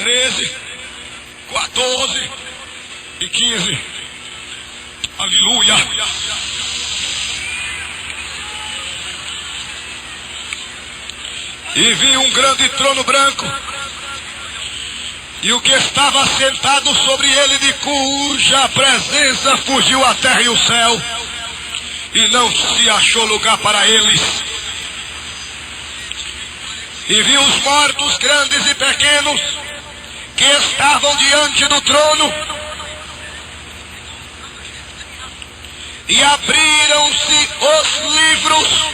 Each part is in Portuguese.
13, 14 e 15. Aleluia. E vi um grande trono branco, e o que estava sentado sobre ele, de cuja presença fugiu a terra e o céu, e não se achou lugar para eles. E vi os mortos, grandes e pequenos, que estavam diante do trono, e abriram-se os livros,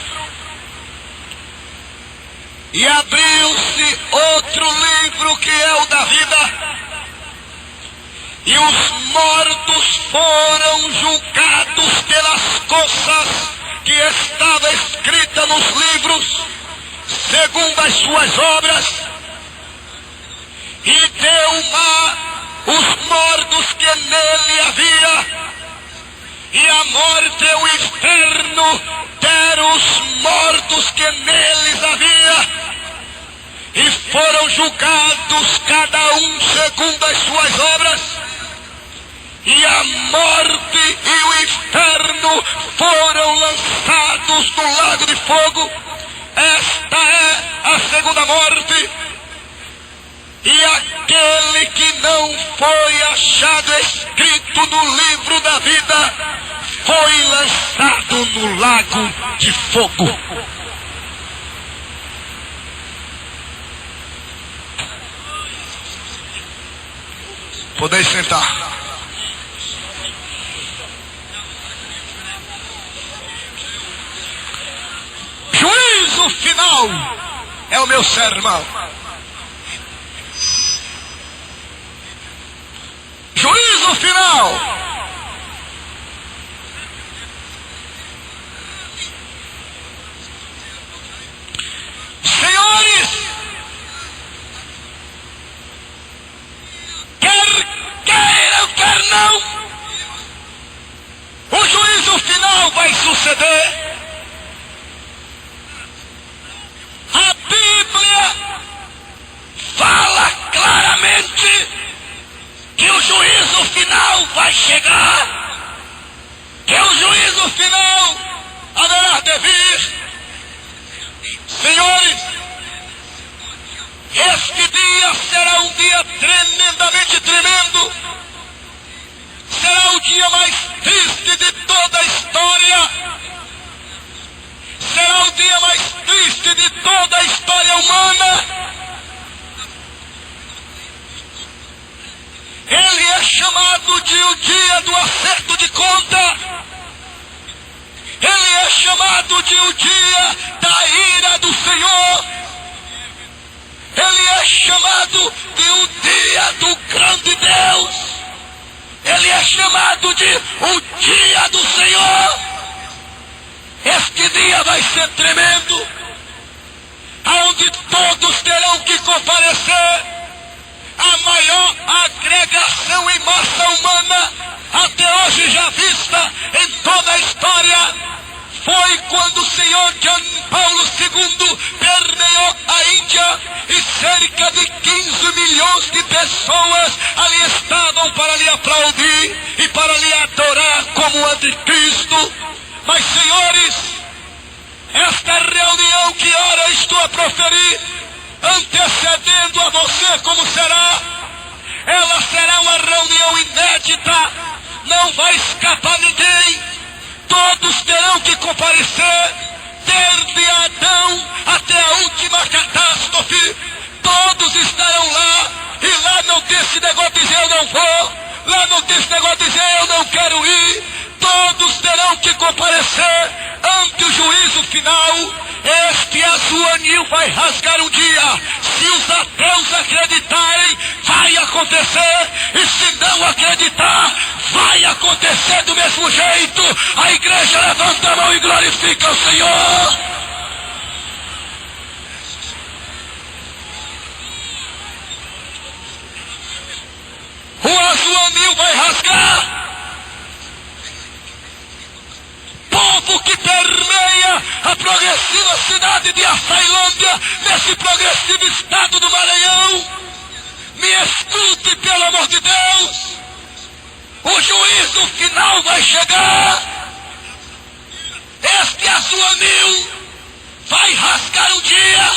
e abriu-se outro livro, que é o da vida, e os mortos foram julgados pelas coisas que estavam escritas nos livros, segundo as suas obras. E deu o mar os mortos que nele havia, e a morte e o inferno deram os mortos que neles havia, e foram julgados cada um segundo as suas obras, e a morte e o inferno foram lançados no lago de fogo. Esta é a segunda morte. E aquele que não foi achado escrito no livro da vida foi lançado no lago de fogo. Podeis sentar. Juízo final é o meu sermão. Juízo final. Senhores, quer queiram, quer não, o juízo final vai suceder. A Bíblia fala claramente que o juízo final vai chegar, que o juízo final haverá de vir. Senhores, este dia será um dia tremendamente tremendo, será o dia mais triste de toda a história, será o dia mais triste de toda a história humana. Ele é chamado de o dia do acerto de conta. Ele é chamado de o dia da ira do Senhor. Ele é chamado de o dia do grande Deus. Ele é chamado de o dia do Senhor. Este dia vai ser tremendo, aonde todos terão que comparecer. A maior agregação em massa humana até hoje já vista em toda a história foi quando o senhor João Paulo II permeou a Índia, e cerca de 15 milhões de pessoas ali estavam para lhe aplaudir e para lhe adorar como anticristo. Mas, senhores, esta reunião que ora estou a proferir, antecedendo a você como será, ela será uma reunião inédita, não vai escapar ninguém, todos terão que comparecer, desde Adão até a última catástrofe, todos estarão lá, e lá não tem esse negócio de dizer eu não vou, lá não tem esse negócio de dizer eu não quero ir, todos terão que comparecer ante o juízo final. Este azul anil vai rasgar um dia. Se os ateus acreditarem, vai acontecer. E se não acreditar, vai acontecer do mesmo jeito. A igreja levanta a mão e glorifica o Senhor. O azul anil vai rasgar. Povo que permeia a progressiva cidade de Açailândia, nesse progressivo estado do Maranhão, me Me escute, pelo amor de Deus. O juízo final vai chegar. Este azul anil vai rasgar o dia.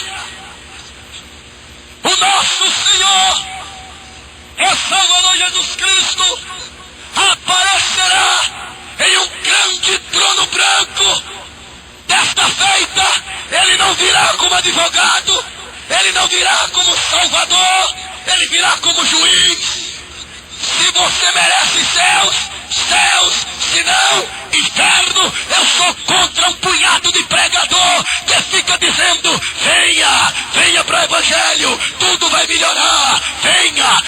O nosso Senhor e Salvador Jesus Cristo aparecerá em um grande trono branco. Desta feita, ele não virá como advogado, ele não virá como salvador, ele virá como juiz. Se você merece céus, se não, inferno. Eu sou contra um punhado de pregador que fica dizendo: venha para o Evangelho, tudo vai melhorar, venha.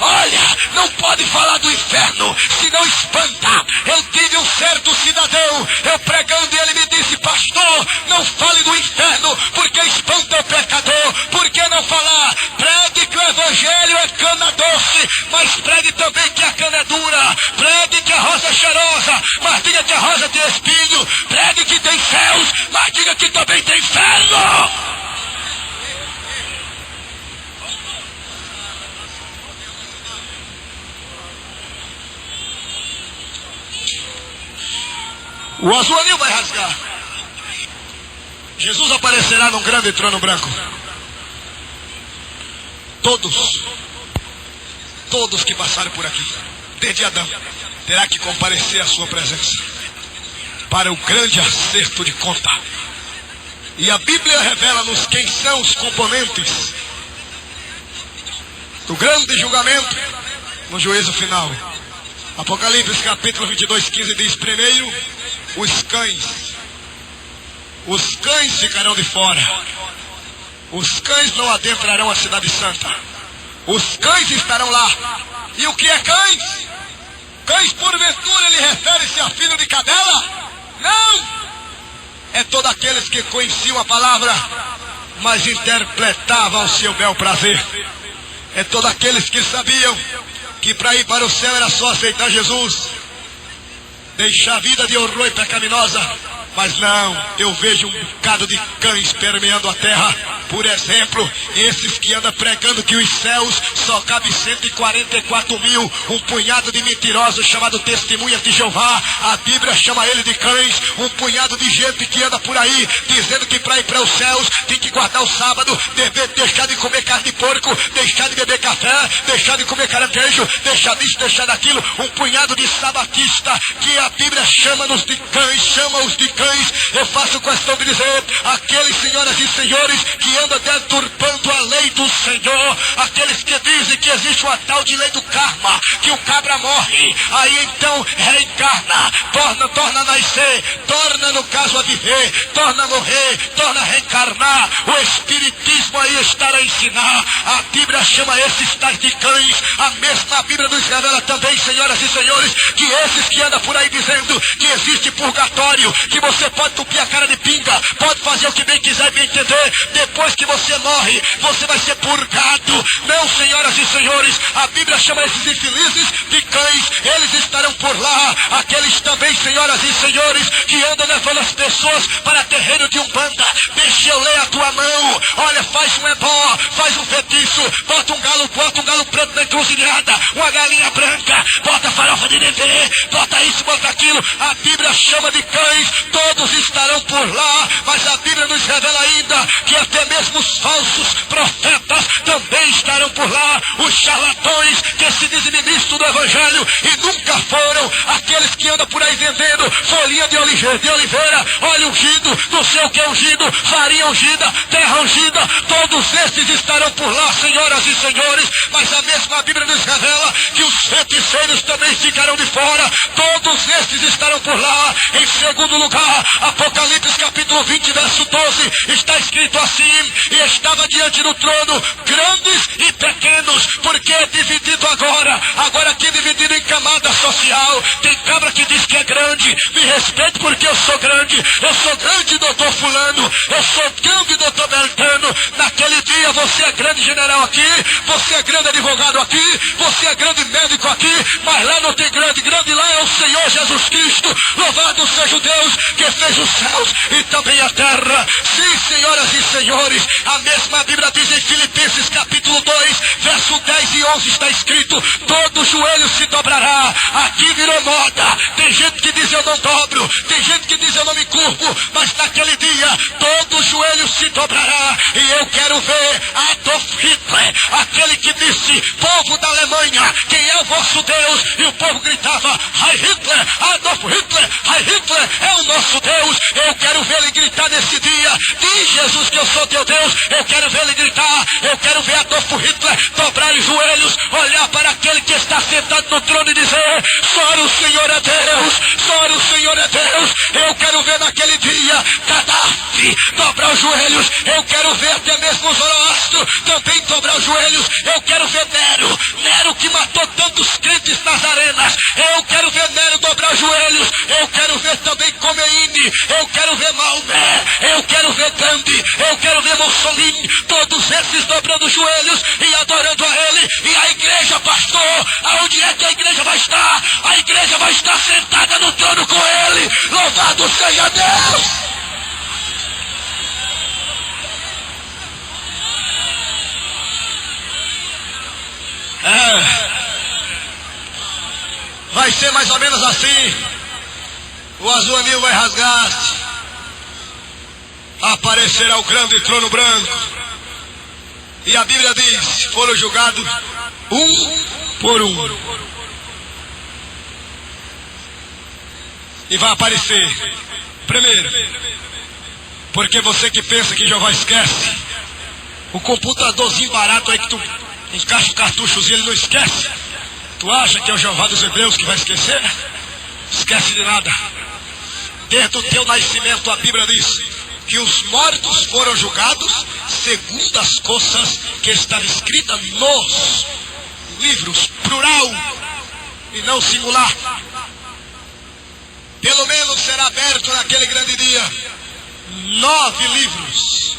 Olha, não pode falar do inferno, senão espanta. Eu tive um certo cidadão, eu pregando, e ele me disse: pastor, não fale do inferno, porque espanta o pecador. Por que não falar? Pregue que o Evangelho é cana doce, mas pregue também que a cana é dura. Pregue que a rosa é cheirosa, mas diga que a rosa tem espinho. Pregue que tem céus, mas diga que também tem inferno. O azul anil vai rasgar. Jesus aparecerá num grande trono branco. Todos que passaram por aqui, desde Adão, terá que comparecer à sua presença para o grande acerto de conta. E a Bíblia revela-nos quem são os componentes do grande julgamento no juízo final. Apocalipse capítulo 22, 15 diz: primeiro, os cães. Os cães ficarão de fora. Os cães não adentrarão a cidade santa. Os cães estarão lá. E o que é cães? Cães, porventura, ele refere-se a filho de cadela? Não! É todos aqueles que conheciam a palavra, mas interpretavam ao seu bel prazer. É todos aqueles que sabiam que para ir para o céu era só aceitar Jesus, deixar a vida de horror e pecaminosa. Mas não, eu vejo um bocado de cães permeando a terra. Por exemplo, esses que andam pregando que os céus só cabe 144 mil, um punhado de mentirosos chamado testemunhas de Jeová. A Bíblia chama ele de cães. Um punhado de gente que anda por aí dizendo que para ir para os céus tem que guardar o sábado, deixar de comer carne de porco, deixar de beber café, deixar de comer caranguejo, deixar disso, deixar daquilo. Um punhado de sabatista que a Bíblia chama-nos de cães, chama-os de cães. Eu faço questão de dizer: aqueles, senhoras e senhores, que andam deturpando a lei do Senhor, aqueles que dizem que existe uma tal de lei do karma, que o cabra morre, aí então reencarna, torna a nascer, torna no caso a viver, torna a morrer, torna a reencarnar. O Espiritismo aí está a ensinar. A Bíblia chama esses tais de cães. A mesma Bíblia nos revela também, senhoras e senhores, que esses que andam por aí dizendo que existe purgatório, que você pode tupir a cara de pinga, pode fazer o que bem quiser e bem entender, depois que você morre, você vai ser purgado. Não, senhoras e senhores, a Bíblia chama esses infelizes de cães. Eles estarão por lá. Aqueles também, senhoras e senhores, que andam levando as pessoas para terreiro de Umbanda. Deixa eu ler a tua mão. Olha, faz um ebó, faz um feitiço, bota um galo preto na encruzilhada, uma galinha branca, bota farofa de dendê, bota isso, bota aquilo. A Bíblia chama de cães. Todos estarão por lá, mas a Bíblia nos revela ainda que até mesmo os falsos profetas também estarão por lá. Os charlatões que se dizem ministros do Evangelho e nunca foram, aqueles que andam por aí vendendo folhinha de oliveira, óleo ungido, não sei o que ungido, farinha ungida, terra ungida. Todos esses estarão por lá, senhoras e senhores. Mas a mesma Bíblia nos revela que os feiticeiros também ficarão de fora. Todos esses estarão por lá. Em segundo lugar, Apocalipse capítulo 20, verso 12, está escrito assim: e estava diante do trono grandes e pequenos. Porque é dividido agora aqui é dividido em camada social. Tem cabra que diz que é grande, me respeite porque eu sou grande doutor fulano, eu sou grande doutor Beltrano. Naquele dia você é grande general aqui, você é grande advogado aqui, você é grande médico aqui, mas lá não tem grande lá é o Senhor Jesus Cristo. Louvado seja o Deus que fez os céus e também a terra. Sim, senhoras e senhores, a mesma Bíblia diz em Filipenses capítulo 2, verso 10 9:11 está escrito: todo joelho se dobrará. Aqui virou moda. Tem gente que diz eu não dobro, tem gente que diz eu não me curvo, mas naquele dia todo joelho se dobrará. E eu quero ver Adolf Hitler, aquele que disse: povo da Alemanha, quem é o vosso Deus? E o povo gritava: Heil Hitler, Adolf Hitler, Heil Hitler é o nosso Deus. Eu quero ver ele gritar nesse dia: diz Jesus que eu sou teu Deus. Eu quero ver ele gritar, eu quero ver Adolf Hitler dobrar os joelhos, olhar para aquele que está sentado no trono e dizer: só o Senhor é Deus, só o Senhor é Deus. Eu quero ver naquele dia Gaddafi dobrar os joelhos. Eu quero ver até mesmo o Zoroastro também dobrar os joelhos. Eu quero ver Nero que matou tantos crentes nas arenas. Eu quero ver Nero dobrar os joelhos. Eu quero ver também Khomeini. Eu quero ver Maomé. Eu quero ver Gandhi. Eu quero ver Mussolini. Todos esses dobrando os joelhos e adorando a ele. E a igreja, pastor, aonde é que a igreja vai estar? A igreja vai estar sentada no trono com ele. Louvado seja Deus! Vai ser mais ou menos assim. O azul anil vai rasgar-se. Aparecerá o grande trono branco. E a Bíblia diz: foram julgados um por um. E vai aparecer primeiro, porque você que pensa que Jeová esquece, o computadorzinho barato aí que tu encaixa o cartuchozinho, ele não esquece. Tu acha que é o Jeová dos Hebreus que vai esquecer? Esquece de nada. Desde o teu nascimento a Bíblia diz que os mortos foram julgados segundo as coisas que estavam escritas nos livros, plural e não singular. Pelo menos será aberto naquele grande dia 9 livros.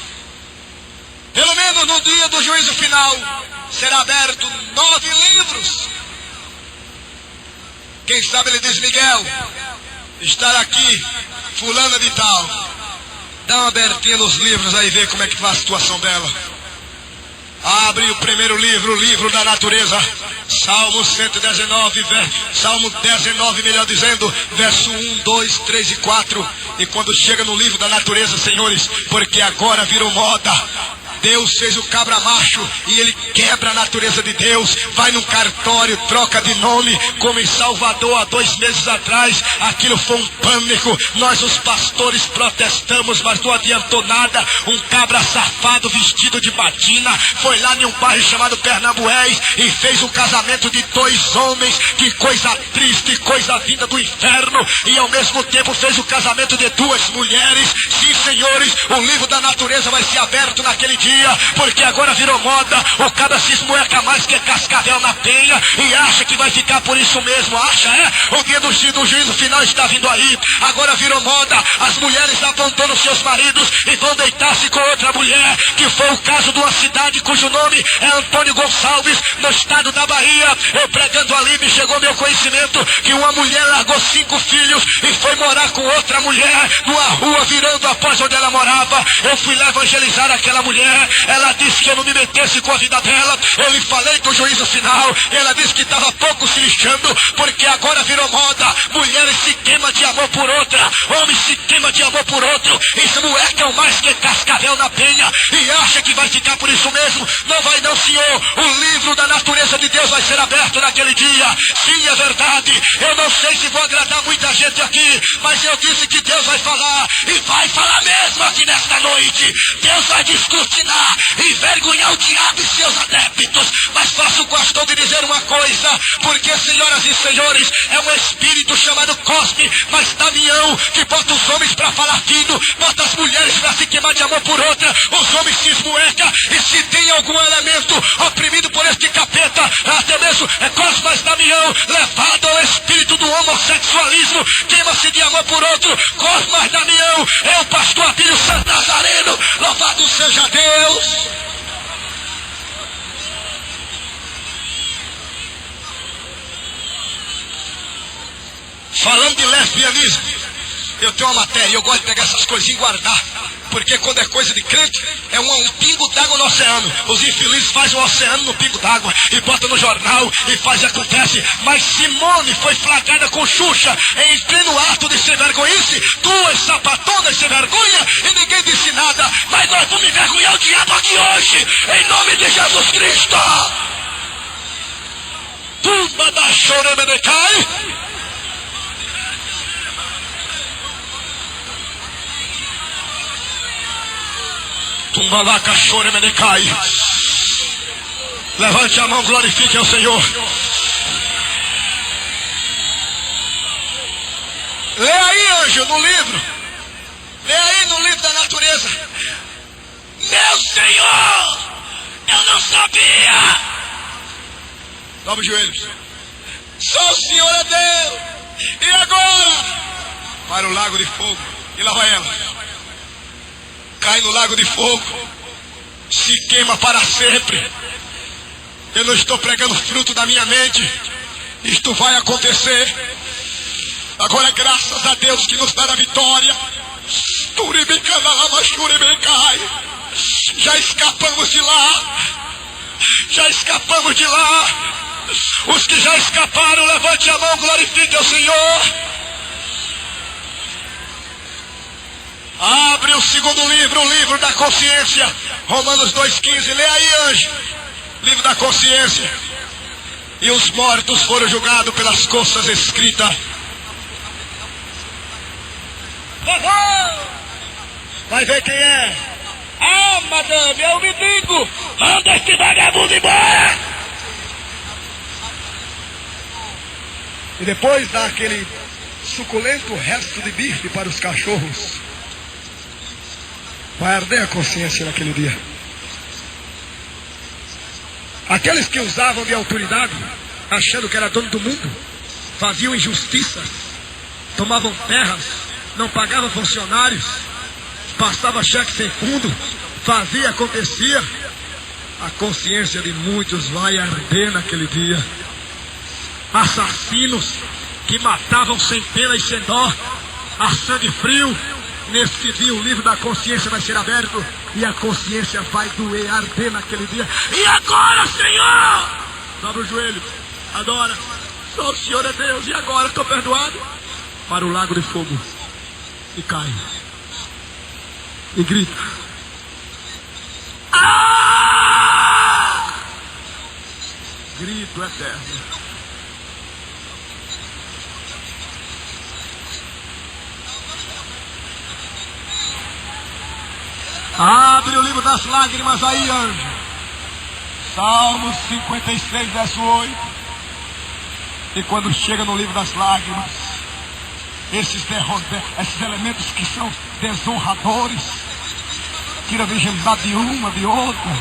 Pelo menos no dia do juízo final será aberto 9 livros. Quem sabe ele diz: Miguel, estar aqui fulana de tal, dá uma abertinha nos livros aí, vê como é que está a situação dela. Abre o primeiro livro, o livro da natureza, Salmo 119, Salmo 19, melhor dizendo, verso 1, 2, 3 e 4. E quando chega no livro da natureza, senhores, porque agora virou moda, Deus fez o cabra macho e ele quebra a natureza de Deus. Vai num cartório, troca de nome, como em Salvador há 2 meses atrás. Aquilo foi um pânico. Nós os pastores protestamos, mas não adiantou nada. Um cabra safado vestido de batina foi lá em um bairro chamado Pernambués e fez um casamento de 2 homens. Que coisa triste, coisa vinda do inferno. E ao mesmo tempo fez o casamento de 2 mulheres. Sim, senhores, o livro da natureza vai ser aberto naquele dia, porque agora virou moda. O cara se esmoeca mais que cascavel na penha e acha que vai ficar por isso mesmo. Acha, é? O dia do juízo final está vindo aí. Agora virou moda. As mulheres abandonam seus maridos e vão deitar-se com outra mulher, que foi o caso de uma cidade cujo nome é Antônio Gonçalves, no estado da Bahia. Eu pregando ali, me chegou meu conhecimento que uma mulher largou 5 filhos e foi morar com outra mulher numa rua virando após onde ela morava. Eu fui lá evangelizar aquela mulher. Ela disse que eu não me metesse com a vida dela. Eu lhe falei do juízo final. Ela disse que estava pouco se lixando, porque agora virou moda. Mulheres se queimam de amor por outra, homens se queimam de amor por outro, esmoecam mais que cascavel na penha e acha que vai ficar por isso mesmo. Não vai não, senhor. O livro da natureza de Deus vai ser aberto naquele dia. Sim, é verdade. Eu não sei se vou agradar muita gente aqui, mas eu disse que Deus vai falar, e vai falar mesmo aqui nesta noite. Deus vai descortinar e envergonhar o diabo e seus adeptos. Mas faço questão de dizer uma coisa, porque, senhoras e senhores, é um espírito chamado Cosme, mas Damião, que bota os homens para falar fino, bota as mulheres para se queimar de amor por outra. Os homens se esmoecam, e se tem algum elemento oprimido por este capeta, até mesmo é Cosme mais Damião, levado ao espírito do homossexualismo, queima-se de amor por outro. Cosme mais Damião é o pastor Abílio Santo Nazareno. Louvado seja Deus. Falando de lesbianismo, eu tenho uma matéria, eu gosto de pegar essas coisinhas e guardar, Porque quando é coisa de crente, é um pingo d'água no oceano. Os infelizes fazem um oceano no pingo d'água e botam no jornal e faz e acontece. Mas Simone foi flagrada com Xuxa em pleno ato de ser vergonhice, duas sapatonas sem vergonha, e ninguém disse nada. Mas nós vamos envergonhar o diabo aqui hoje, em nome de Jesus Cristo. Tumba da Choremenecai. Tumba lá, Choremenecai. Levante a mão, glorifique ao Senhor. Lê aí, anjo, no livro. Lê aí no livro da natureza. Meu Senhor, eu não sabia. Dobra os joelhos. Só o Senhor é Deus. E agora? Para o lago de fogo. E lá vai ela. Cai no lago de fogo. Se queima para sempre. Eu não estou pregando fruto da minha mente. Isto vai acontecer. Agora, graças a Deus que nos dá a vitória. Já escapamos de lá. Já escapamos de lá. Os que já escaparam, levante a mão, glorifique ao Senhor. Abre o segundo livro, o livro da consciência. Romanos 2,15. Lê aí, anjo. Livro da consciência. E os mortos foram julgados pelas coisas escritas. Vai ver quem é. Ah, madame, é o mendigo. Manda esse vagabundo embora. E depois dá aquele suculento resto de bife para os cachorros. Vai arder a consciência naquele dia. Aqueles que usavam de autoridade, achando que era dono do mundo, faziam injustiças, tomavam terras, não pagavam funcionários, passava cheque sem fundo, fazia, acontecia. A consciência de muitos vai arder naquele dia. Assassinos que matavam sem pena e sem dó, a sangue frio. Nesse dia o livro da consciência vai ser aberto e a consciência vai doer, arder naquele dia. E agora, Senhor? Dobra o joelho, adora. Só o Senhor é Deus. E agora, estou perdoado? Para o lago de fogo. E cai. E grita. Ah! Grito eterno. Abre o livro das lágrimas aí, anjo. Salmos 56, verso 8. E quando chega no livro das lágrimas, esses elementos que são desonradores, tira a virgindade de uma, de outra,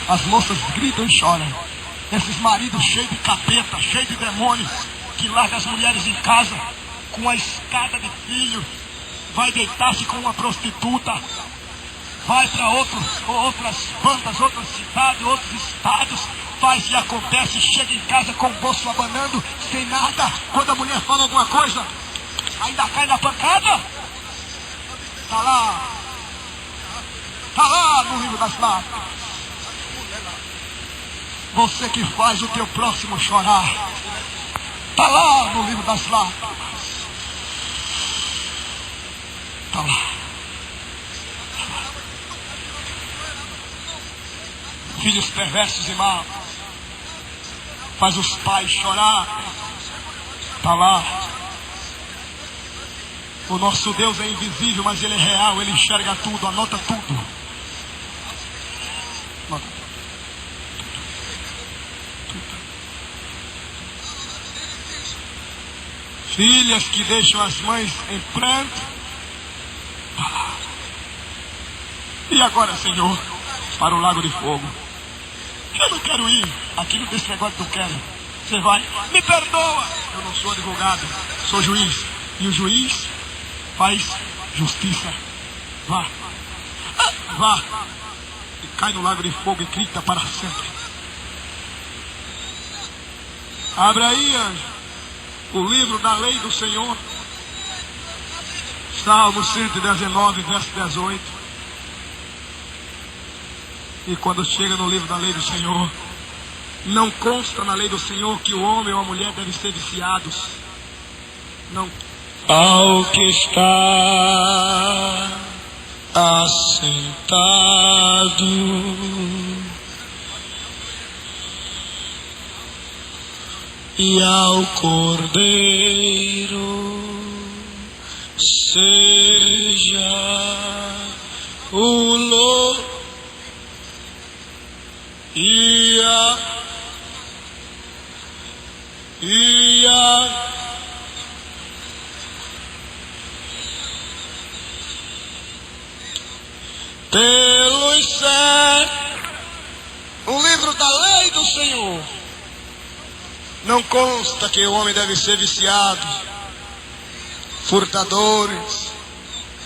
as moças gritam e choram. Esses maridos cheios de capeta, cheios de demônios, que largam as mulheres em casa com a escada de filho, vai deitar-se com uma prostituta, vai para outras bandas, outras cidades, outros estados, faz e acontece, chega em casa com o bolso abanando, sem nada. Quando a mulher fala alguma coisa, ainda cai na pancada. Tá lá no livro das lágrimas. Você que faz o teu próximo chorar, tá lá no livro das lágrimas. Tá lá. Filhos perversos e maus, faz os pais chorar. Tá lá. O nosso Deus é invisível, mas Ele é real, Ele enxerga tudo, anota tudo. Anota. Filhas que deixam as mães em pranto. Tá lá. E agora, Senhor, para o lago de fogo. Eu não quero ir. Aqui não tem esse negócio que eu quero. Você vai. Me perdoa. Eu não sou advogado. Sou juiz. E o juiz faz justiça. Vá. Vá. E cai no lago de fogo e grita para sempre. Abre aí, anjo, o livro da lei do Senhor. Salmo 119, verso 18. E quando chega no livro da lei do Senhor, não consta na lei do Senhor que o homem ou a mulher devem ser viciados. Não. Ao que está assentado e ao Cordeiro seja o louvor e a pelos céus. O livro da lei do Senhor não consta que o homem deve ser viciado, furtadores,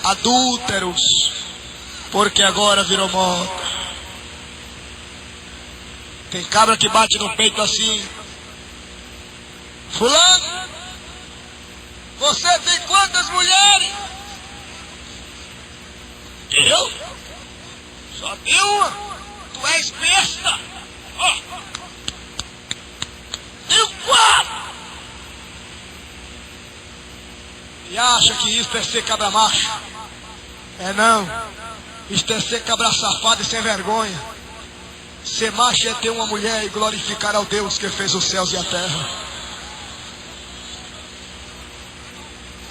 adúlteros, porque agora virou moda. Tem cabra que bate no peito assim: fulano, você tem quantas mulheres? Eu? Só tem uma. Tu és besta. Ó. Tenho 4. E acha que isso é ser cabra macho? É não. Isto é ser cabra safado e sem vergonha. Ser macho é ter uma mulher e glorificar ao Deus que fez os céus e a terra.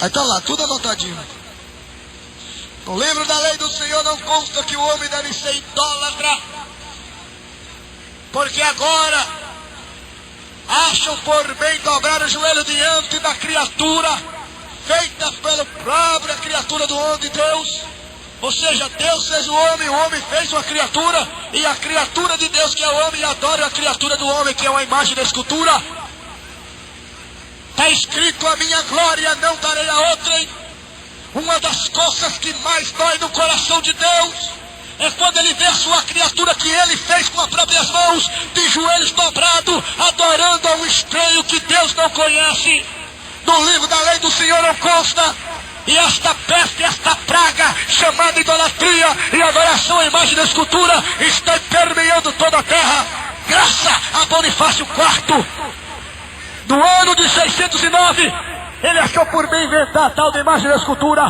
Aí tá lá, tudo anotadinho. No livro da lei do Senhor não consta que o homem deve ser idólatra, porque agora acham por bem dobrar o joelho diante da criatura feita pela própria criatura do homem de Deus. Ou seja, Deus fez o homem fez uma criatura, e a criatura de Deus, que é o homem, adora a criatura do homem, que é uma imagem da escultura. Está escrito: a minha glória não darei a outrem. Uma das coisas que mais dói no coração de Deus é quando ele vê a sua criatura que ele fez com as próprias mãos, de joelhos dobrados, adorando a um estranho que Deus não conhece. No livro da lei do Senhor não consta. E esta peste, esta praga, chamada idolatria e adoração à imagem da escultura, está permeando toda a terra. Graças a Bonifácio IV, do ano de 609, ele achou por bem inventar a tal da imagem da escultura.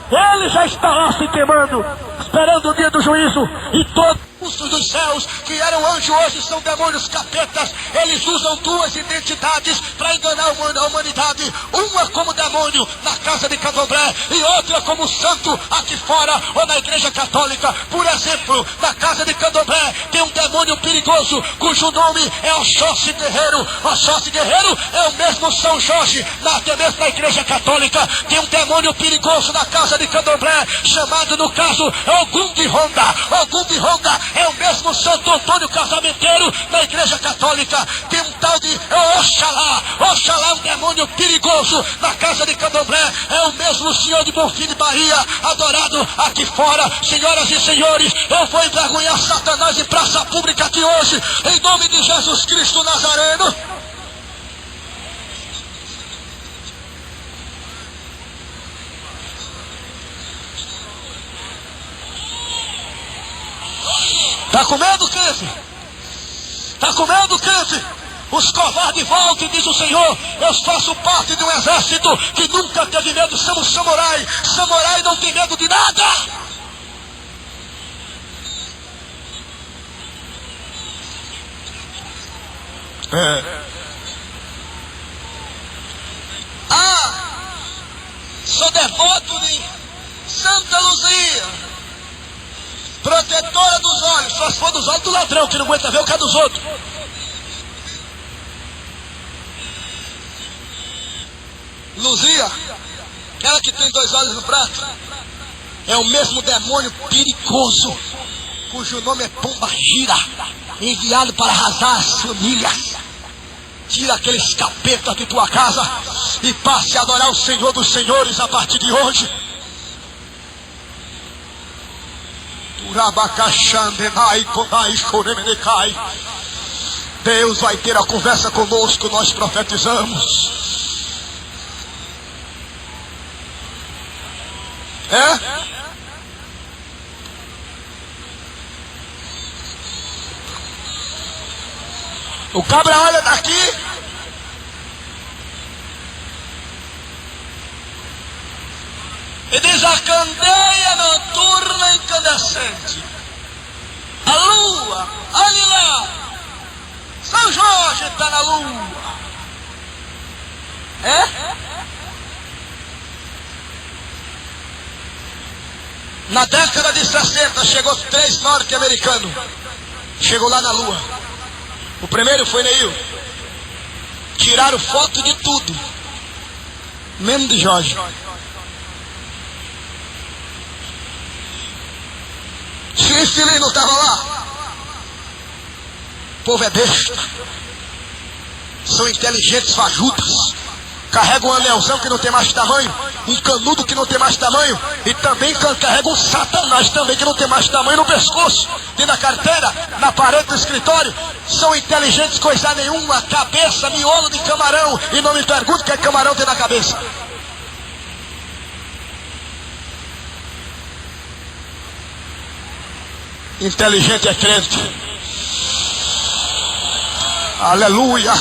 Ele já está lá se queimando, esperando o dia do juízo. E todos dos céus, que eram anjos, hoje são demônios capetas. Eles usam duas identidades para enganar a humanidade. Uma como demônio na casa de Candomblé, e outra como santo aqui fora ou na igreja católica. Por exemplo, na casa de Candomblé tem um demônio perigoso cujo nome é Oxóssi Guerreiro. Oxóssi Guerreiro é o mesmo São Jorge, até mesmo na igreja católica. Tem um demônio perigoso na casa de Candomblé, chamado no caso Ogum de Ronda. Ogum de Ronda é o mesmo Santo Antônio Casamenteiro na igreja católica. Tem um tal de Oxalá. Oxalá é um demônio perigoso na casa de Candomblé. É o mesmo Senhor de Bonfim de Bahia, adorado aqui fora. Senhoras e senhores, eu vou envergonhar Satanás em praça pública aqui hoje, em nome de Jesus Cristo Nazareno. Está com medo, crente? Está com medo, crente? Os covardes voltam, diz o Senhor. Eu faço parte de um exército que nunca teve medo. Somos samurai. Samurai não tem medo de nada. Sou devoto de Santa Luzia, protetora dos olhos. Só se for dos olhos do ladrão, que não aguenta ver o que é dos outros. Luzia, aquela que tem 2 olhos no prato, é o mesmo demônio perigoso, cujo nome é Pombagira, enviado para arrasar as famílias. Tira aqueles capetas de tua casa e passe a adorar o Senhor dos Senhores a partir de hoje. Deus vai ter a conversa conosco, nós profetizamos. O cabra olha daqui. E diz: a candeia noturna incandescente. A lua, olhe lá. São Jorge está na lua. É? Na década de 60 chegou 3 norte-americanos. Chegou lá na lua. O primeiro foi Neil. Tiraram foto de tudo, menos de Jorge. Esse não estava lá. O povo é besta. São inteligentes fajutas. Carregam um anelzão que não tem mais tamanho, um canudo que não tem mais tamanho, e também carregam um satanás também que não tem mais tamanho no pescoço, dentro da carteira, na parede do escritório. São inteligentes coisa nenhuma, cabeça, miolo de camarão, e não me pergunte o que é camarão tem na cabeça. Inteligente é crente. Aleluia.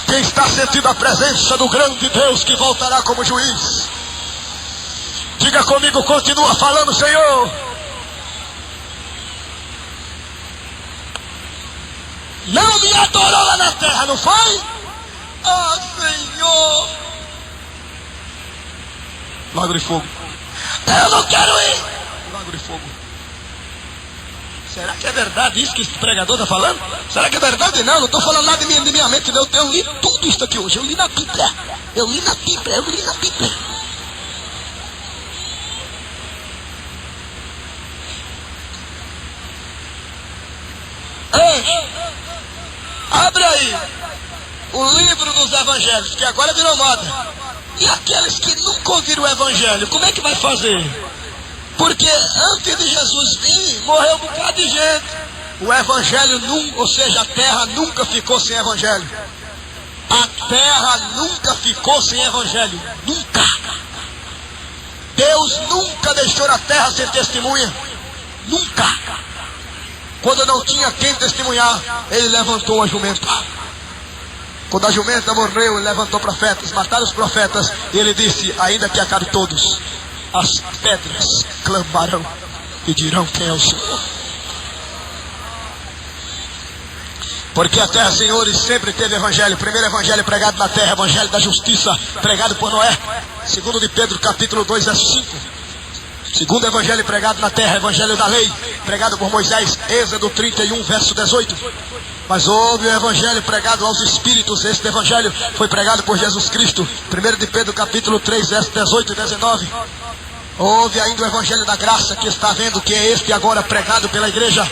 Quem está sentindo a presença do grande Deus que voltará como juiz, diga comigo, continua falando, Senhor. Não me adorou lá na terra, não foi? Ah, Senhor. Lago de fogo. Eu não quero ir. Lago de fogo. Será que é verdade isso que esse pregador está falando? Será que é verdade? Não estou falando nada de minha mente. Eu li tudo isso aqui hoje. Eu li na Bíblia. Eu li na Bíblia. Ei, abre aí o livro dos evangelhos, que agora virou moda. E aqueles que nunca ouviram o evangelho, como é que vai fazer? Porque antes de Jesus vir, morreu um bocado de gente. O evangelho nunca, ou seja, a terra nunca ficou sem evangelho. A terra nunca ficou sem evangelho. Nunca. Deus nunca deixou a terra sem testemunha. Nunca. Quando não tinha quem testemunhar, ele levantou a jumenta. Quando a jumenta morreu, ele levantou profetas, mataram os profetas, e ele disse: ainda que acabe todos, as pedras clamarão e dirão quem é o Senhor. Porque a terra, senhores, sempre teve evangelho. Primeiro evangelho pregado na terra, evangelho da justiça, pregado por Noé. Segundo de Pedro, capítulo 2, verso 5. Segundo evangelho pregado na terra, evangelho da lei, pregado por Moisés, Êxodo 31, verso 18. Mas houve o evangelho pregado aos espíritos. Este evangelho foi pregado por Jesus Cristo. 1 de Pedro capítulo 3, verso 18 e 19. Houve ainda o evangelho da graça, que está vendo, que é este agora pregado pela igreja.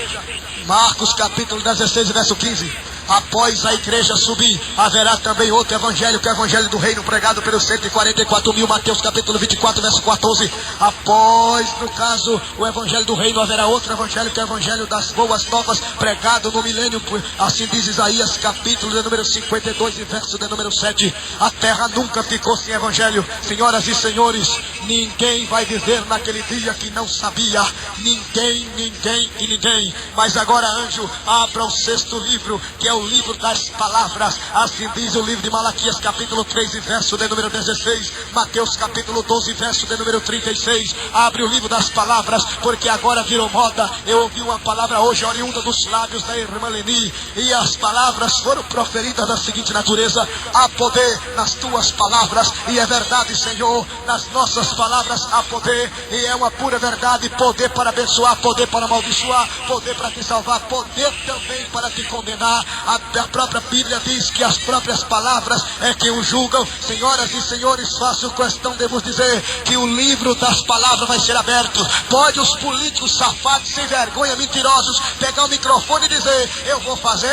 Marcos capítulo 16, verso 15. Após a igreja subir, haverá também outro evangelho, que é o evangelho do reino, pregado pelos 144 mil. Mateus capítulo 24, verso 14. Após, no caso, o evangelho do reino, haverá outro evangelho, que é o evangelho das boas novas, pregado no milênio. Assim diz Isaías capítulo de número 52 e verso de número 7. A terra nunca ficou sem evangelho. Senhoras e senhores, ninguém vai dizer naquele dia que não sabia. Ninguém. Mas agora, anjo, abra o 6º livro, que é o livro das palavras. Assim diz o livro de Malaquias capítulo 3 e verso de número 16. Mateus capítulo 12 verso de número 36. Abre o livro das palavras, porque agora virou moda. Eu ouvi uma palavra hoje oriunda dos lábios da irmã Leni, e as palavras foram proferidas da seguinte natureza: há poder nas tuas palavras. E é verdade, Senhor, nas nossas palavras há poder, e é uma pura verdade. Poder para abençoar, poder para amaldiçoar, poder para te salvar, poder também para te condenar. A própria Bíblia diz que as próprias palavras é que o julgam. Senhoras e senhores, faço questão de vos dizer que o livro das palavras vai ser aberto. Pode os políticos safados, sem vergonha, mentirosos, pegar o microfone e dizer: eu vou fazer,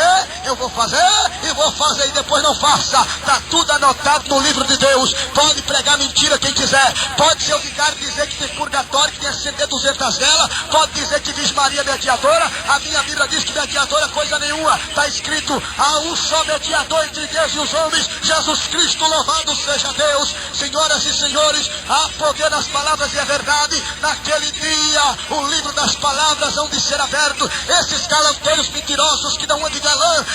Se for fazer e depois não faça, está tudo anotado no livro de Deus. Pode pregar mentira quem quiser. Pode ser o vigário dizer que tem purgatório, que tem acender 200 velas. Pode dizer que diz Maria mediadora. A minha Bíblia diz que mediadora é coisa nenhuma. Está escrito: há um só mediador entre Deus e os homens, Jesus Cristo, louvado seja Deus. Senhoras e senhores, há poder nas palavras e é verdade. Naquele dia o livro das palavras hão de ser aberto. Esses galanteiros mentirosos que não andam de galã,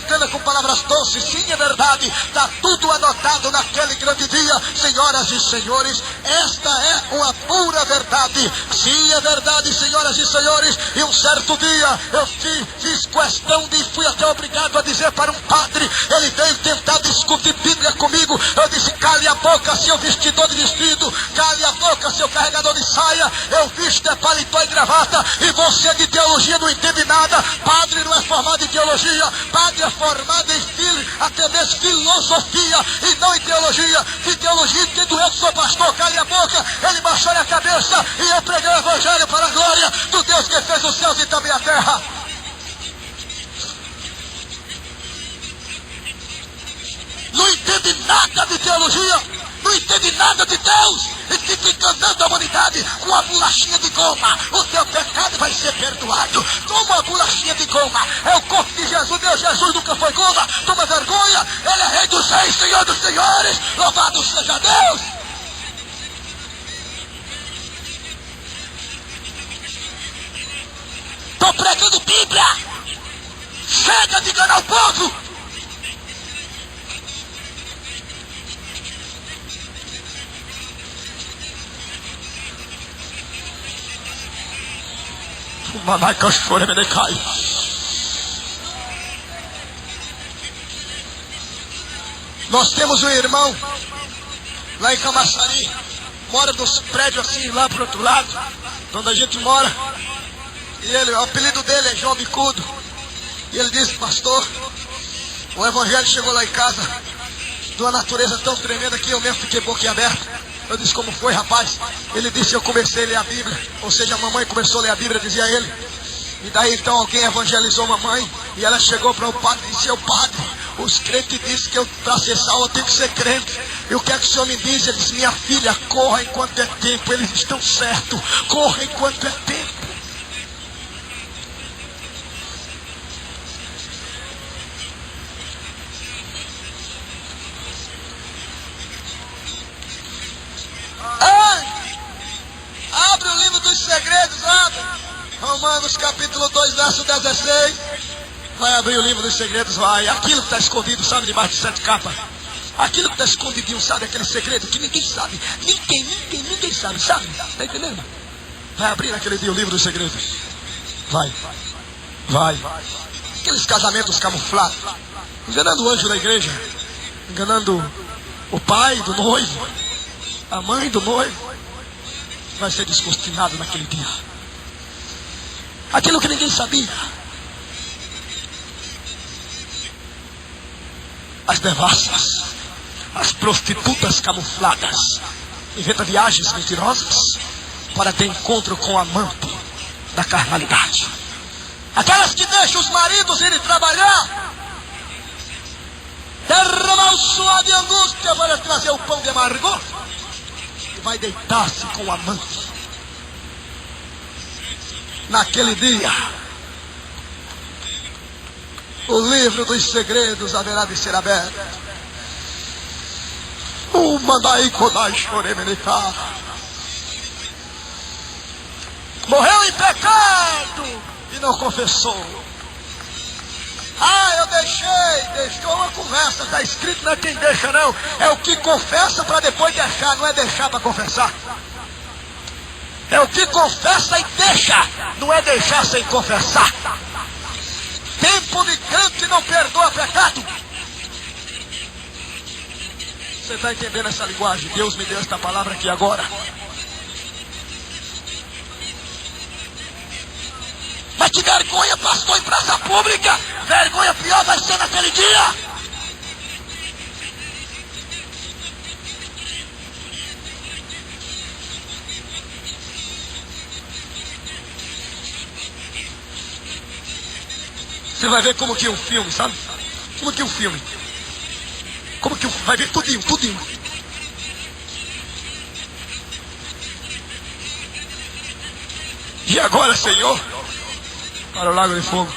engana com palavras doces. Sim, é verdade, está tudo anotado naquele grande dia. Senhoras e senhores, esta é uma pura verdade. Sim, é verdade, senhoras e senhores. E um certo dia eu fiz questão de, fui até obrigado a dizer para um padre. Ele veio tentar discutir Bíblia comigo. Eu disse: cale a boca, seu vestidor de vestido. Cale a boca, seu carregador de saia. Eu visto é paletó e gravata. E você de teologia não entende nada. Padre não é formado em teologia. Padre é formado em até mesmo filosofia e não em teologia. De teologia entendo eu que sou pastor. Cale a boca. Ele baixou a cabeça e eu preguei o evangelho para a glória do Deus que fez os céus e também a terra. Não entende nada de teologia, não entende nada de Deus, e fica enganando a humanidade com a bolachinha de goma. O teu pecado vai ser perdoado. Toma a bolachinha de goma, é o corpo de Jesus. Meu Jesus nunca foi goma. Toma vergonha, ele é Rei dos Reis, Senhor dos Senhores. Louvado seja Deus. Estou pregando Bíblia. Chega de enganar o povo. Mamãe cachorra me cai. Nós temos um irmão lá em Camaçari, mora nos prédios assim lá pro outro lado, onde a gente mora. E ele, o apelido dele é João Bicudo. E ele disse: pastor, o evangelho chegou lá em casa de uma natureza tão tremenda que eu mesmo fiquei boquiaberto. Eu disse: como foi, rapaz? Ele disse: eu comecei a ler a Bíblia. Ou seja, a mamãe começou a ler a Bíblia, dizia ele. E daí então alguém evangelizou a mamãe. E ela chegou para o padre e disse: ô padre, os crentes dizem que para ser salvo eu tenho que ser crente. E o que é que o senhor me diz? Ele disse: minha filha, corra enquanto é tempo. Eles estão certos. Corra enquanto é tempo. Abre o livro dos segredos, abre. Romanos capítulo 2, verso 16. Vai abrir o livro dos segredos, vai. Aquilo que está escondido, sabe, debaixo de 7 capas. Aquilo que está escondidinho, sabe, aquele segredo que ninguém sabe. Ninguém sabe, sabe? Está entendendo? Vai abrir naquele dia o livro dos segredos. Vai. Aqueles casamentos camuflados, enganando o anjo da igreja, enganando o pai do noivo, a mãe do noivo. Vai ser descortinado naquele dia. Aquilo que ninguém sabia. As devassas, as prostitutas camufladas, inventam viagens mentirosas para ter encontro com o amante da carnalidade. Aquelas que deixam os maridos irem trabalhar, derramar o suor de angústia para trazer o pão de amargor, vai deitar-se com o amante. Naquele dia, o livro dos segredos haverá de ser aberto. O mandai kodai choremenicá. Morreu em pecado e não confessou. Eu deixou uma conversa, está escrito, não é quem deixa não, é o que confessa para depois deixar, não é deixar para confessar. É o que confessa e deixa, não é deixar sem confessar. Tempo de crente não perdoa pecado. Você está entendendo essa linguagem? Deus me deu esta palavra aqui agora. Mas que vergonha, pastor, em praça pública. Vergonha pior vai ser naquele dia. Você vai ver como que um filme, sabe? Como que o filme? Como que vai ver tudinho, tudinho. E agora, Senhor, para o lago de fogo.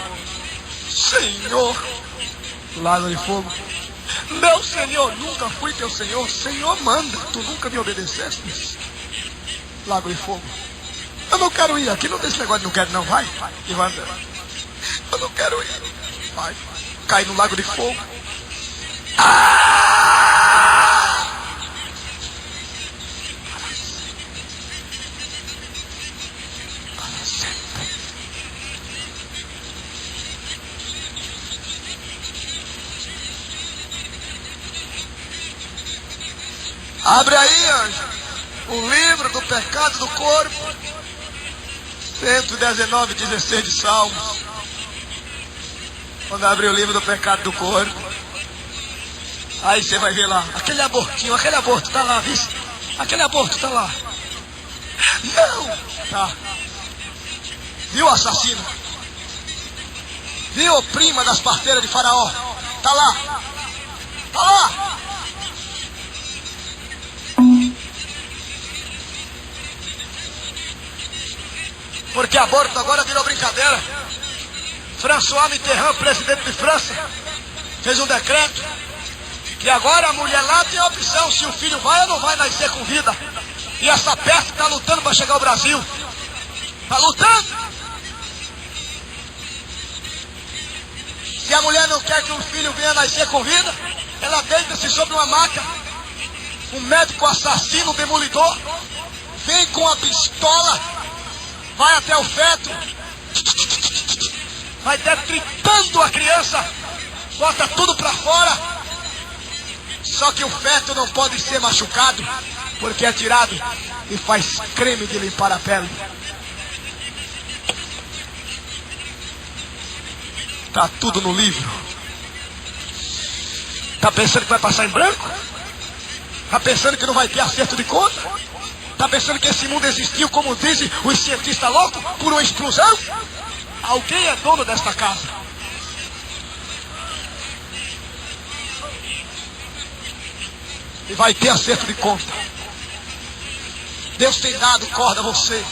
Senhor, lago de fogo. Meu Senhor, nunca fui teu Senhor. Senhor, manda, tu nunca me obedeceste. Lago de fogo. Eu não quero ir aqui, não tem esse negócio de não quero não, vai. E vai andando. Eu não quero ir. Vai. Cai no lago de fogo. Abre aí, anjo, o livro do pecado do corpo, 119:16 de Salmos. Quando abrir o livro do pecado do corpo, aí você vai ver lá, aquele aborto, tá lá, viu? Aquele aborto, tá lá. Não, tá. Viu o assassino? Viu a prima das parteiras de Faraó? Tá lá. Tá lá. Porque aborto agora virou brincadeira. François Mitterrand, presidente de França, fez um decreto que agora a mulher lá tem a opção se o filho vai ou não vai nascer com vida. E essa peste está lutando para chegar ao Brasil. Está lutando. Se a mulher não quer que o filho venha nascer com vida, ela deita-se sobre uma maca. Um médico assassino, demolidor, vem com a pistola, vai até o feto, vai detritando a criança, bota tudo para fora. Só que o feto não pode ser machucado, porque é tirado e faz creme de limpar a pele. Tá tudo no livro. Tá pensando que vai passar em branco? Tá pensando que não vai ter acerto de conta? Tá pensando que esse mundo existiu, como dizem os cientistas loucos, por uma explosão? Alguém é dono desta casa. E vai ter acerto de conta. Deus tem dado corda a você,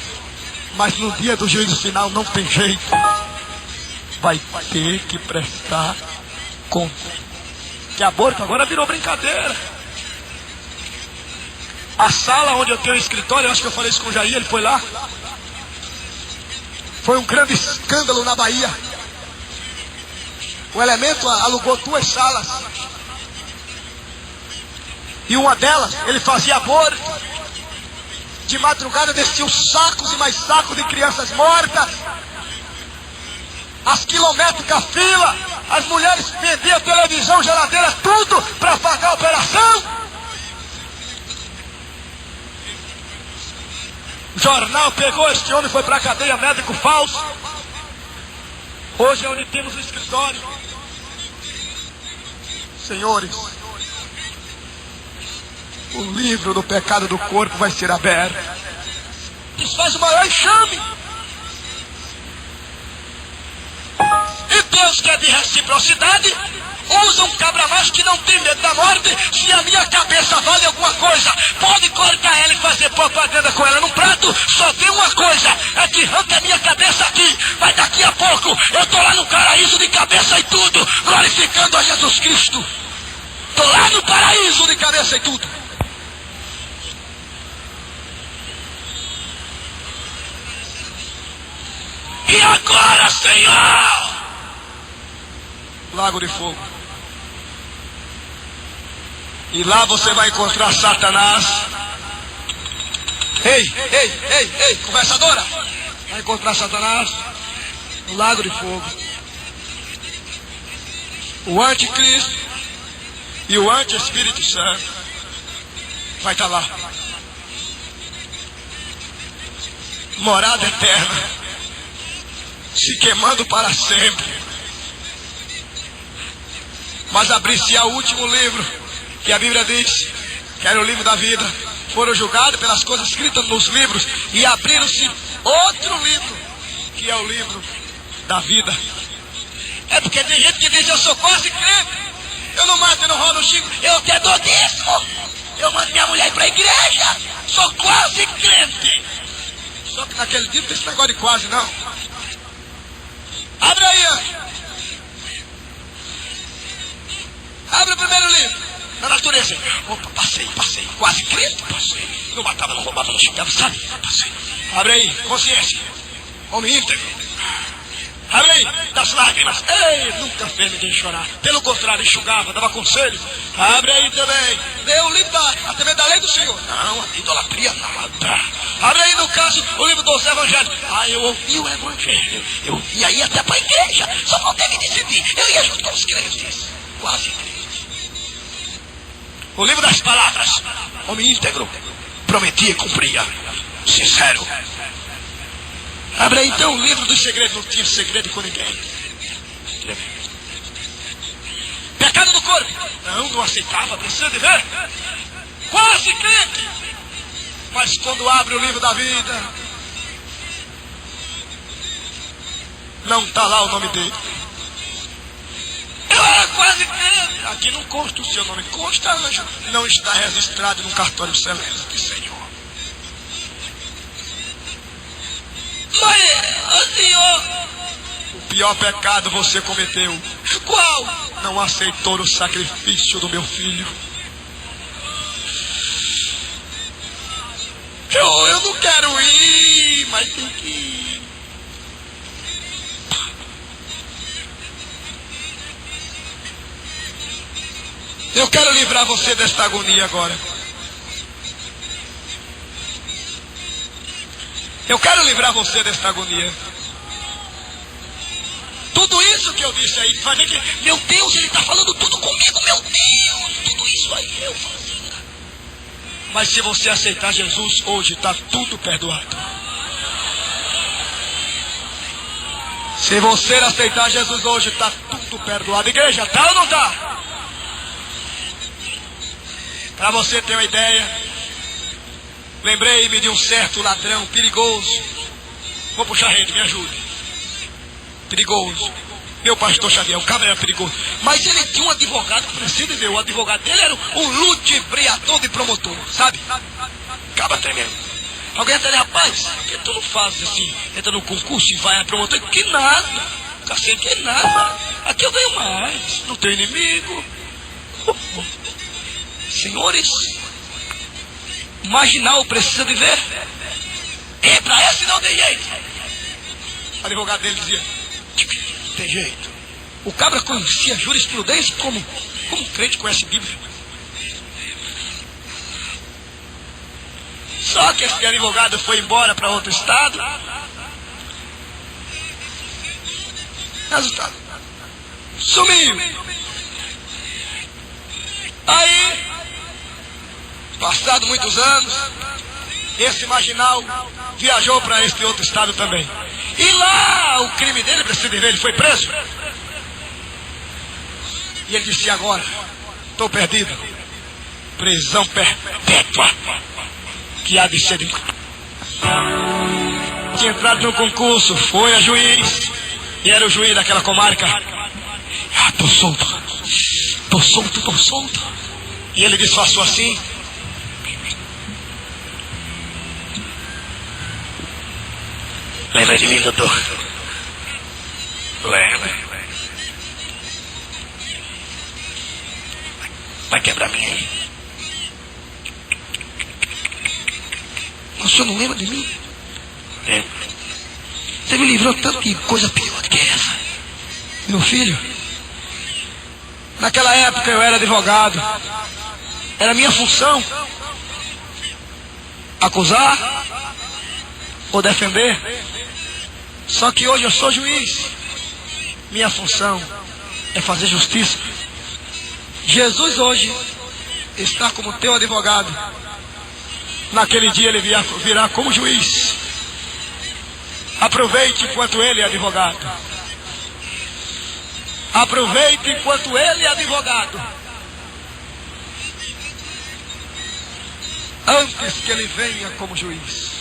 mas no dia do juízo final não tem jeito. Vai ter que prestar conta. Que aborto agora virou brincadeira. A sala onde eu tenho um escritório, eu acho que eu falei isso com o Jair, ele foi lá. Foi um grande escândalo na Bahia. O Elemento alugou 2 salas. E uma delas, ele fazia aborto. De madrugada desciam sacos e mais sacos de crianças mortas. As quilométricas filas. As mulheres vendiam televisão, geladeira, tudo para pagar a operação. O jornal pegou este homem, foi para a cadeia, médico falso. Hoje é onde temos o escritório. Senhores, o livro do pecado do corpo vai ser aberto. Isso faz o maior enxame. E Deus, que é de reciprocidade, usa um cabra macho que não tem medo da morte. Se a minha cabeça vale alguma coisa, pode cortar ela e fazer propaganda com ela num prato. Só tem uma coisa, é que arranca a minha cabeça aqui. Mas daqui a pouco eu tô lá no paraíso de cabeça e tudo, glorificando a Jesus Cristo. Tô lá no paraíso de cabeça e tudo. E agora, Senhor, lago de fogo. E lá você vai encontrar Satanás. Ei, conversadora. Vai encontrar Satanás no lago de fogo. O anticristo e o anti-Espírito Santo vai estar lá. Morada eterna, se queimando para sempre. Mas abrir-se ao último livro, que a Bíblia diz que era o livro da vida. Foram julgados pelas coisas escritas nos livros e abriram-se outro livro, que é o livro da vida. É porque tem gente que diz, eu sou quase crente. Eu não mato e não roubo, não xingo. Eu até dou dízimo. Eu mando minha mulher ir pra igreja. Sou quase crente. Só que naquele dia não tem esse negócio de quase, não. Abre aí, ó. Abre o primeiro livro. Na natureza. Opa, passei. Quase crente, passei. Não matava, não roubava, não xingava, sabe? Passei. Abre aí, consciência. Homem íntegro. Abre aí, das lágrimas. Ei, nunca fez ninguém chorar. Pelo contrário, enxugava, dava conselho. Abre aí também. Lê o livro da lei do Senhor. Não, a idolatria nada. Abre aí, no caso, o livro dos evangelhos. Eu ouvi o evangelho. Eu ia aí até para a igreja. Só faltei me decidir. Eu ia junto com os crentes. Quase crente. O livro das palavras. Homem íntegro. Prometia e cumpria. Sincero. Abre aí então o livro dos segredos. Não tinha segredo com ninguém. Pecado do corpo. Não aceitava. Precisa de ver. Quase crente. Mas quando abre o livro da vida, não está lá o nome dele. Eu era quase crente. Aqui não consta o seu nome. Consta, anjo. Não está registrado no cartório celeste, Senhor. Mas, Senhor, o pior pecado você cometeu. Qual? Não aceitou o sacrifício do meu filho. Eu não quero ir, mas tem que ir. Eu quero livrar você desta agonia agora. Eu quero livrar você desta agonia. Tudo isso que eu disse aí, fazer que, meu Deus, ele está falando tudo comigo, meu Deus, tudo isso aí eu fazia. Mas se você aceitar Jesus hoje, está tudo perdoado. Se você aceitar Jesus hoje, está tudo perdoado. Igreja, tá ou não tá? Para você ter uma ideia, lembrei-me de um certo ladrão perigoso. Vou puxar a rede, me ajude. Perigoso. Meu pastor Xavier, o cabra era perigoso. Mas ele tinha um advogado, precisa ver, o advogado dele era um ludibriador de promotor, sabe? Cabra tremendo. Alguém até diz, rapaz, por que tu não fazes assim? Entra no concurso e vai a promotor? Que nada. Cacete, que nada. Aqui eu ganho mais. Não tenho inimigo. Senhores, marginal precisa de ver. E pra esse não tem jeito. O advogado dele dizia, tem jeito. O cabra conhecia jurisprudência como um crente conhece Bíblia. Só que esse advogado foi embora para outro estado. Resultado, sumiu. Aí, passado muitos anos, esse marginal viajou para este outro estado também. E lá o crime dele, precisa de ver, ele foi preso. E ele disse, agora, estou perdido. Prisão perpétua. Que há de ser de... Tinha entrado no concurso, foi a juiz. E era o juiz daquela comarca. Tô solto. E ele disfarçou assim. Lembra de mim, doutor? Lembra. Vai quebrar minha aí. Mas o senhor não lembra de mim? Lembro. Você me livrou tanto de coisa pior do que essa. Meu filho, naquela época eu era advogado. Era minha função acusar ou defender. Só que hoje eu sou juiz. Minha função é fazer justiça. Jesus hoje está como teu advogado. Naquele dia ele virá como juiz. Aproveite enquanto ele é advogado. Aproveite enquanto ele é advogado. Antes que ele venha como juiz.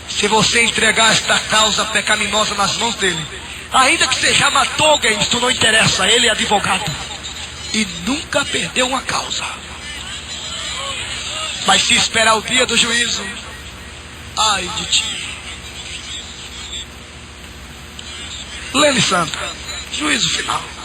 Se você entregar esta causa pecaminosa nas mãos dele, Ainda que você já matou alguém, isso não interessa. Ele é advogado e nunca perdeu uma causa. Mas se esperar o dia do juízo, ai de ti. Lene Santa, juízo final.